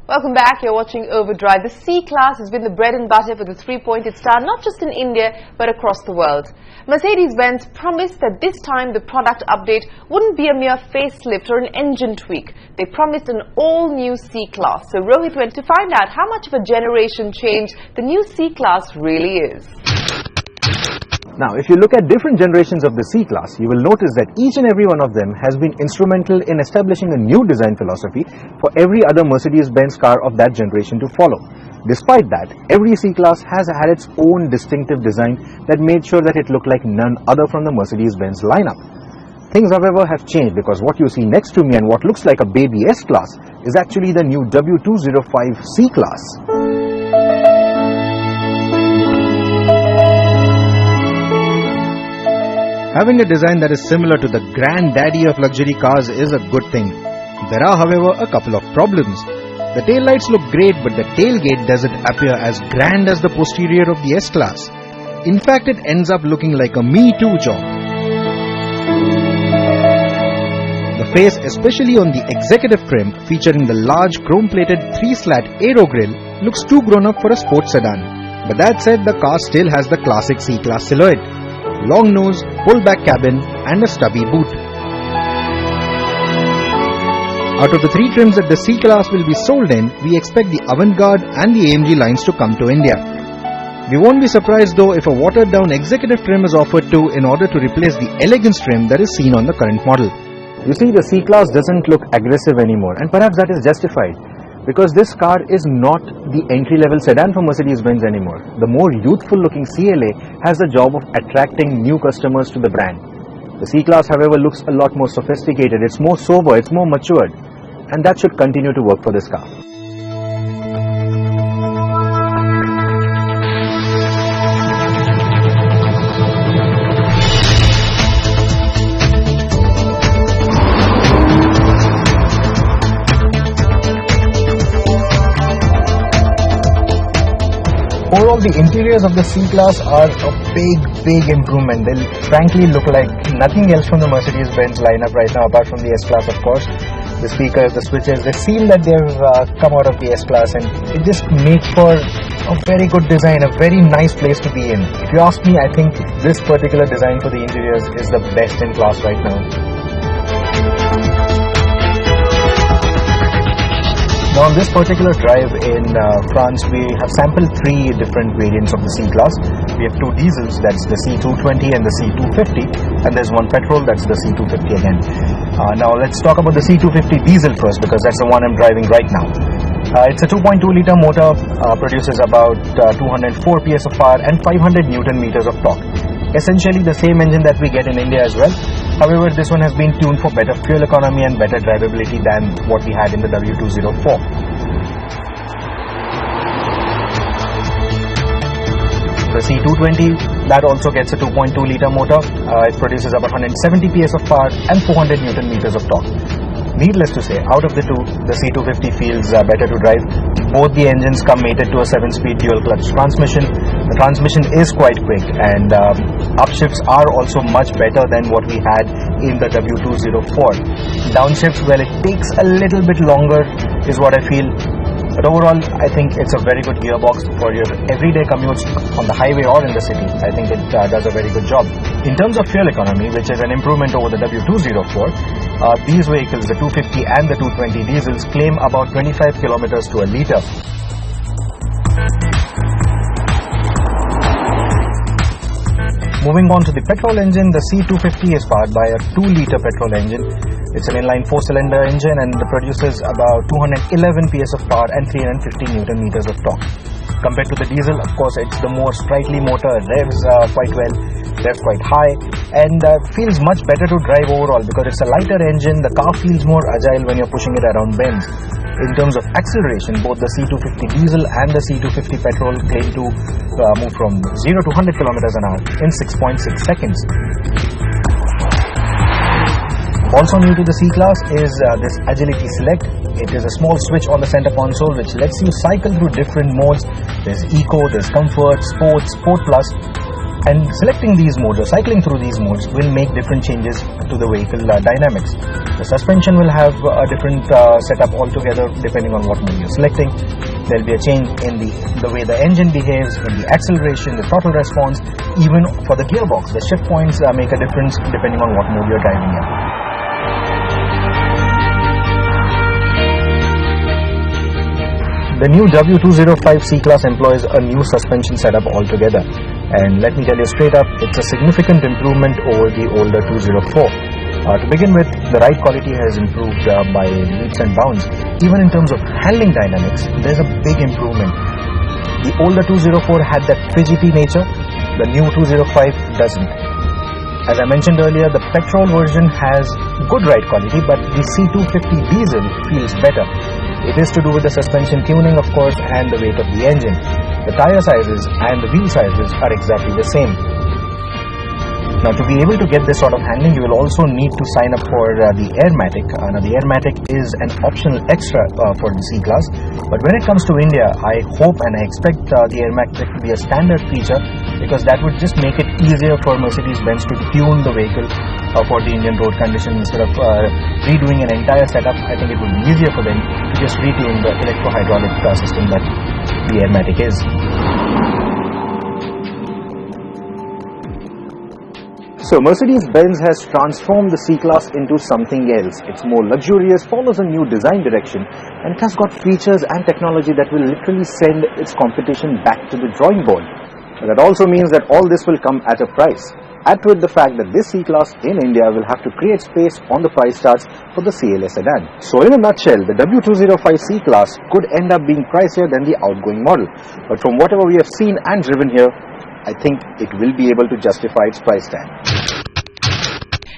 Welcome back. You're watching Overdrive. The C-Class has been the bread and butter for the three-pointed star, not just in India, but across the world. Mercedes-Benz promised that this time the product update wouldn't be a mere facelift or an engine tweak. They promised an all-new C-Class. So Rohit went to find out how much of a generation change the new C-Class really is. Now, if you look at different generations of the C-Class, you will notice that each and every one of them has been instrumental in establishing a new design philosophy for every other Mercedes-Benz car of that generation to follow. Despite that, every C-Class has had its own distinctive design that made sure that it looked like none other from the Mercedes-Benz lineup. Things, however, have changed because what you see next to me and what looks like a baby S-Class is actually the new W205 C-Class. Having a design that is similar to the granddaddy of luxury cars is a good thing. There are, however, a couple of problems. The taillights look great, but the tailgate doesn't appear as grand as the posterior of the S-Class. In fact, it ends up looking like a Me Too job. The face, especially on the executive trim, featuring the large chrome-plated 3-slat aero grille, looks too grown-up for a sports sedan. But that said, the car still has the classic C-Class silhouette. Long nose, pull-back cabin and a stubby boot. Out of the three trims that the C-Class will be sold in, we expect the Avantgarde and the AMG lines to come to India. We won't be surprised though if a watered-down executive trim is offered too in order to replace the elegance trim that is seen on the current model. You see, the C-Class doesn't look aggressive anymore, and perhaps that is justified. Because this car is not the entry-level sedan for Mercedes-Benz anymore. The more youthful-looking CLA has the job of attracting new customers to the brand. The C-Class, however, looks a lot more sophisticated, it's more sober, it's more matured, and that should continue to work for this car. Overall, the interiors of the C-Class are a big improvement. They frankly look like nothing else from the Mercedes-Benz lineup right now, apart from the S-Class, of course. The speakers, the switches, they seem that they've come out of the S-Class, and it just makes for a very good design, a very nice place to be in. If you ask me, I think this particular design for the interiors is the best in class right now. Now on this particular drive in France, we have sampled three different variants of the C-Class. We have two diesels, that's the C220 and the C250, and there's one petrol, that's the C250 again. Now let's talk about the C250 diesel first, because that's the one I'm driving right now. It's a 2.2 litre motor, produces about 204 PS of power and 500 Newton meters of torque. Essentially the same engine that we get in India as well. However, this one has been tuned for better fuel economy and better drivability than what we had in the W204. The C220, that also gets a 2.2 litre motor. It produces about 170 PS of power and 400 Newton meters of torque. Needless to say, out of the two, the C250 feels better to drive. Both the engines come mated to a 7-speed dual-clutch transmission. The transmission is quite quick, and upshifts are also much better than what we had in the W204. Downshifts, well, it takes a little bit longer, is what I feel. But overall, I think it's a very good gearbox for your everyday commutes on the highway or in the city. I think it does a very good job. In terms of fuel economy, which is an improvement over the W204, these vehicles, the 250 and the 220 diesels, claim about 25 kilometers to a litre. Moving on to the petrol engine, the C250 is powered by a 2-litre petrol engine. It's an inline 4-cylinder engine and it produces about 211 PS of power and 350 Newton meters of torque. Compared to the diesel, of course, it's the more sprightly motor, revs quite well, revs quite high, and feels much better to drive overall because it's a lighter engine. The car feels more agile when you're pushing it around bends. In terms of acceleration, both the C250 diesel and the C250 petrol claim to move from 0 to 100 kilometers an hour in 6.6 seconds. Also new to the C-Class is this Agility Select. It is a small switch on the center console which lets you cycle through different modes. There's Eco, there's Comfort, Sports, Sport Plus, And selecting these modes or cycling through these modes will make different changes to the vehicle dynamics. The suspension will have a different setup altogether depending on what mode you're selecting. There will be a change in the way the engine behaves, in the acceleration, the throttle response, even for the gearbox. The shift points make a difference depending on what mode you're driving in. The new W205 C-Class employs a new suspension setup altogether, and let me tell you straight up, it's a significant improvement over the older 204. To begin with, the ride quality has improved by leaps and bounds. Even in terms of handling dynamics, there's a big improvement. The older 204 had that fidgety nature, the new 205 doesn't. As I mentioned earlier, the petrol version has good ride quality, but the C250 diesel feels better. It is to do with the suspension tuning, of course, and the weight of the engine. The tire sizes and the wheel sizes are exactly the same. Now, to be able to get this sort of handling, you will also need to sign up for the Airmatic. Now, the Airmatic is an optional extra for the C-Class, but when it comes to India, I hope and I expect the Airmatic to be a standard feature, because that would just make it easier for Mercedes-Benz to tune the vehicle for the Indian road conditions. Instead of redoing an entire setup, I think it would be easier for them to just retune the electro-hydraulic system that the Airmatic is. So Mercedes-Benz has transformed the C-Class into something else. It's more luxurious, follows a new design direction, and it has got features and technology that will literally send its competition back to the drawing board. But that also means that all this will come at a price. Add to it the fact that this C-Class in India will have to create space on the price charts for the CLA sedan. So in a nutshell, the W205 C-Class could end up being pricier than the outgoing model. But from whatever we have seen and driven here, I think it will be able to justify its price tag.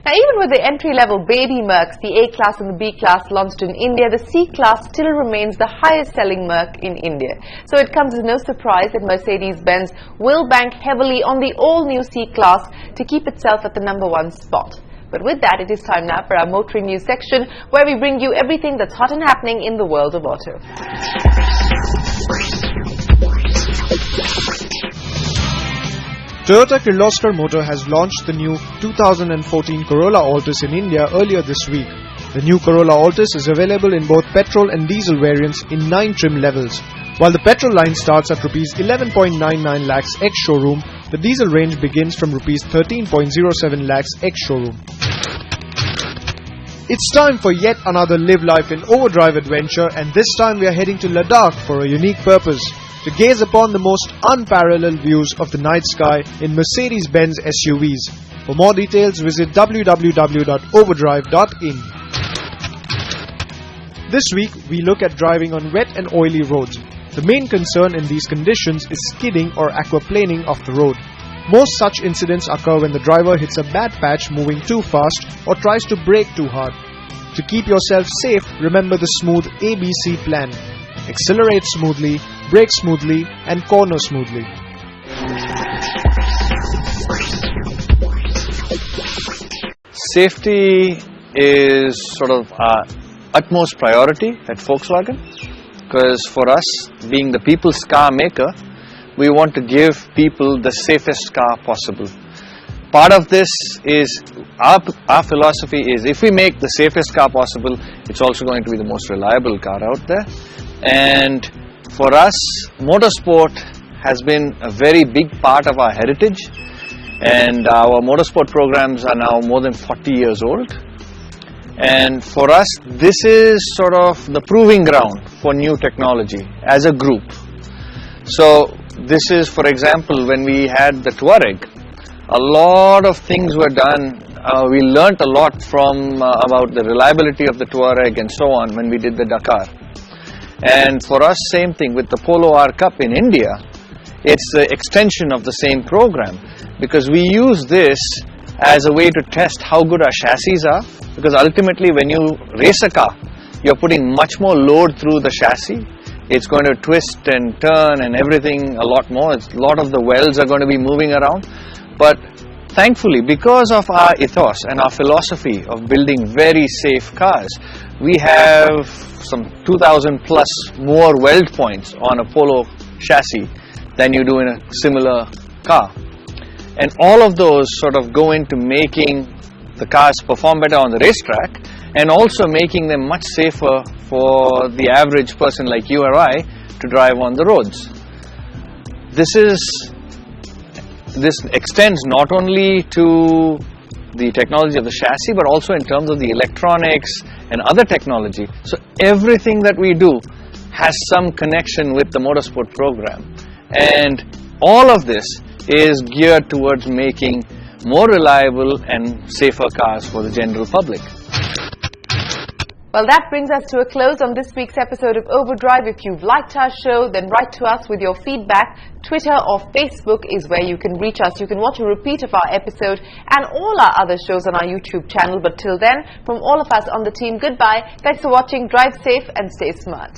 Now, even with the entry-level baby Mercs, the A-Class and the B-Class launched in India, the C-Class still remains the highest-selling Merc in India. So it comes as no surprise that Mercedes-Benz will bank heavily on the all-new C-Class to keep itself at the #1 spot. But with that, it is time now for our motoring news section, where we bring you everything that's hot and happening in the world of auto. Toyota Kirloskar Motor has launched the new 2014 Corolla Altis in India earlier this week. The new Corolla Altis is available in both petrol and diesel variants in 9 trim levels. While the petrol line starts at Rs 11.99 lakhs ex-showroom, the diesel range begins from Rs 13.07 lakhs ex-showroom. It's time for yet another Live Life in Overdrive adventure, and this time we are heading to Ladakh for a unique purpose: to gaze upon the most unparalleled views of the night sky in Mercedes-Benz SUVs. For more details, visit www.overdrive.in. This week, we look at driving on wet and oily roads. The main concern in these conditions is skidding or aquaplaning off the road. Most such incidents occur when the driver hits a bad patch moving too fast or tries to brake too hard. To keep yourself safe, remember the smooth ABC plan: accelerate smoothly, brake smoothly, and corner smoothly. Safety is sort of our utmost priority at Volkswagen, because for us, being the people's car maker, we want to give people the safest car possible. Part of this is our philosophy is, if we make the safest car possible, it's also going to be the most reliable car out there. And for us, motorsport has been a very big part of our heritage, and our motorsport programs are now more than 40 years old. And for us, this is sort of the proving ground for new technology as a group. So this is, for example, when we had the Touareg, a lot of things were done. We learnt a lot from about the reliability of the Touareg and so on when we did the Dakar. And for us, same thing with the Polo R Cup in India. It's the extension of the same program, because we use this as a way to test how good our chassis are, because ultimately when you race a car, you're putting much more load through the chassis. It's going to twist and turn and everything a lot more. A lot of the welds are going to be moving around. But thankfully, because of our ethos and our philosophy of building very safe cars, we have some 2,000 plus more weld points on a Polo chassis than you do in a similar car. And all of those sort of go into making the cars perform better on the racetrack and also making them much safer for the average person like you or I to drive on the roads. This extends not only to the technology of the chassis but also in terms of the electronics and other technology. So everything that we do has some connection with the motorsport program, and all of this is geared towards making more reliable and safer cars for the general public. Well, that brings us to a close on this week's episode of Overdrive. If you've liked our show, then write to us with your feedback. Twitter or Facebook is where you can reach us. You can watch a repeat of our episode and all our other shows on our YouTube channel. But till then, from all of us on the team, goodbye. Thanks for watching. Drive safe and stay smart.